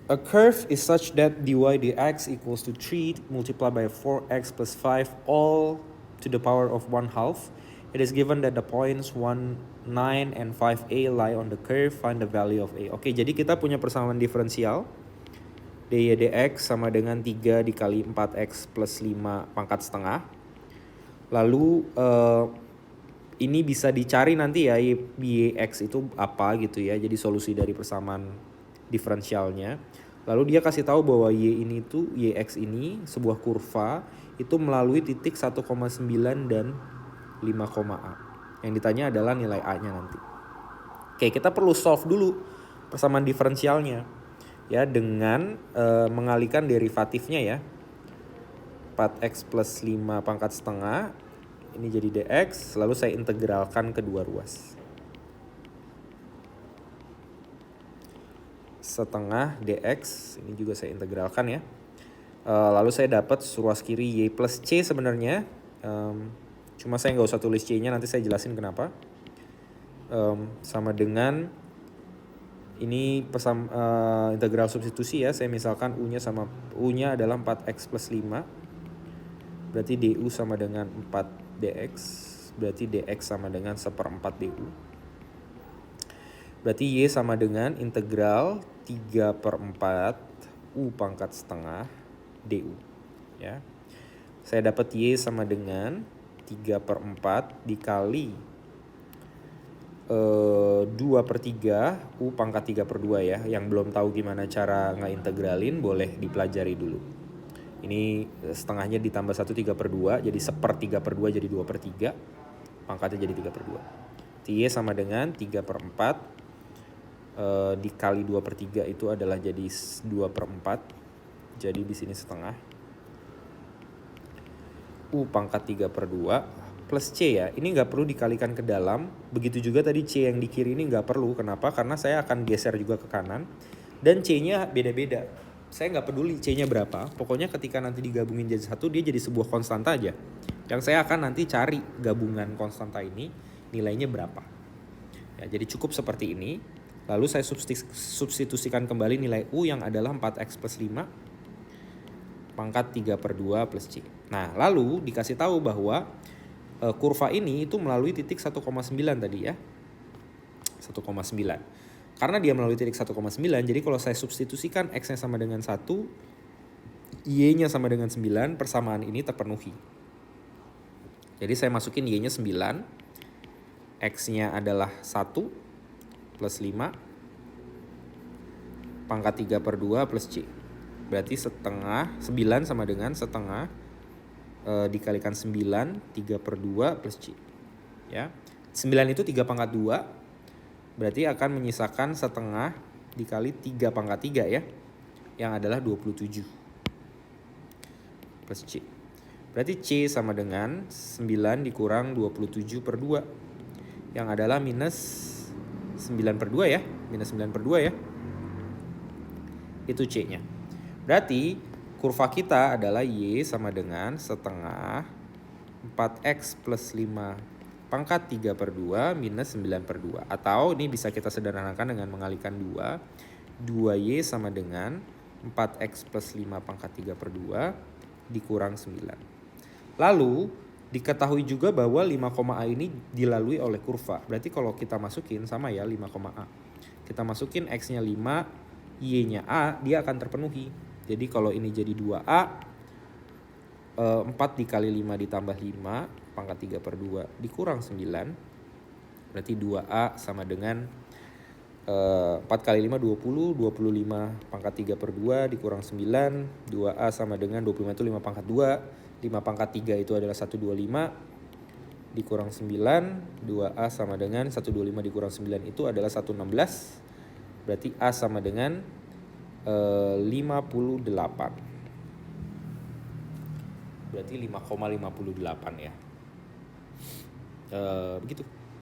A curve is such that dy dx equals to 3 multiplied by 4x plus 5 all to the power of 1/2. It is given that the points 1, 9, and 5a lie on the curve. Find the value of a. Oke, jadi kita punya persamaan diferensial. dy dx sama dengan 3 dikali 4x plus 5 pangkat setengah. Lalu ini bisa dicari nanti ya, yx itu apa gitu ya. Jadi solusi dari persamaan diferensialnya. Lalu dia kasih tahu bahwa yx ini sebuah kurva itu melalui titik 1,9 dan 5,a. Yang ditanya adalah nilai a-nya nanti. Oke, kita perlu solve dulu persamaan diferensialnya ya dengan mengalihkan derivatifnya ya. 4x plus 5 pangkat setengah ini jadi dx, lalu saya integralkan kedua ruas. Setengah dx, ini juga saya integralkan ya. Lalu saya dapat ruas kiri y plus c sebenarnya. Cuma saya nggak usah tulis c-nya, nanti saya jelasin kenapa. Sama dengan ini integral substitusi ya. Saya misalkan u-nya adalah 4x plus 5. Berarti du sama dengan 4dx. Berarti dx sama dengan 1/4 du. Berarti y sama dengan integral 3/4 u pangkat setengah du. Ya. Saya dapat y sama dengan 3/4 dikali 2/3 u pangkat 3/2 ya. Yang belum tahu gimana cara ngeintegralin boleh dipelajari dulu. Ini setengahnya ditambah 1 3/2, jadi 1/3/2 jadi 2/3. Pangkatnya jadi 3/2. Y sama dengan 3/4 dikali 2/3 itu adalah jadi 2/4. Jadi di sini setengah. U pangkat 3/2 plus C ya. Ini nggak perlu dikalikan ke dalam. Begitu juga tadi C yang di kiri ini nggak perlu. Kenapa? Karena saya akan geser juga ke kanan. Dan C-nya beda-beda. Saya nggak peduli C-nya berapa. Pokoknya ketika nanti digabungin jadi satu, dia jadi sebuah konstanta aja. Yang saya akan nanti cari gabungan konstanta ini nilainya berapa. Ya, jadi cukup seperti ini. Lalu saya substitusikan kembali nilai U yang adalah 4x plus 5 pangkat 3/2 plus C. Nah, lalu dikasih tahu bahwa kurva ini itu melalui titik 1,9 tadi ya. 1,9. Karena dia melalui titik 1,9, jadi kalau saya substitusikan x-nya sama dengan 1, y-nya sama dengan 9, persamaan ini terpenuhi. Jadi saya masukin y-nya 9, x-nya adalah 1 plus 5, pangkat 3/2 plus c. Berarti 9 sama dengan setengah dikalikan 9, 3/2 plus c. Ya. 9 itu 3/2. Berarti akan menyisakan setengah dikali 3/3 ya. Yang adalah 27. Plus C. Berarti C sama dengan 9 dikurang 27/2. Yang adalah minus 9/2 ya. Minus 9/2 ya. Itu C-nya. Berarti kurva kita adalah Y sama dengan setengah 4x plus 5 pangkat 3/2 minus 9/2. Atau ini bisa kita sederhanakan dengan mengalihkan 2. 2y sama dengan 4x plus 5 pangkat 3/2 dikurang 9. Lalu diketahui juga bahwa 5,a ini dilalui oleh kurva. Berarti kalau kita masukin sama ya 5,a. Kita masukin x-nya 5, y-nya a, dia akan terpenuhi. Jadi kalau ini jadi 2a, 4 dikali 5 ditambah 5 pangkat 3/2 dikurang 9. Berarti 2a sama dengan 4 kali 5 20, 25 pangkat 3/2 dikurang 9. 2a sama dengan 25 itu 5 pangkat 2. 5 pangkat 3 itu adalah 125 dikurang 9. 2a sama dengan 125 dikurang 9 itu adalah 116. Berarti a sama dengan 58. Berarti 5,58 ya. Begitu.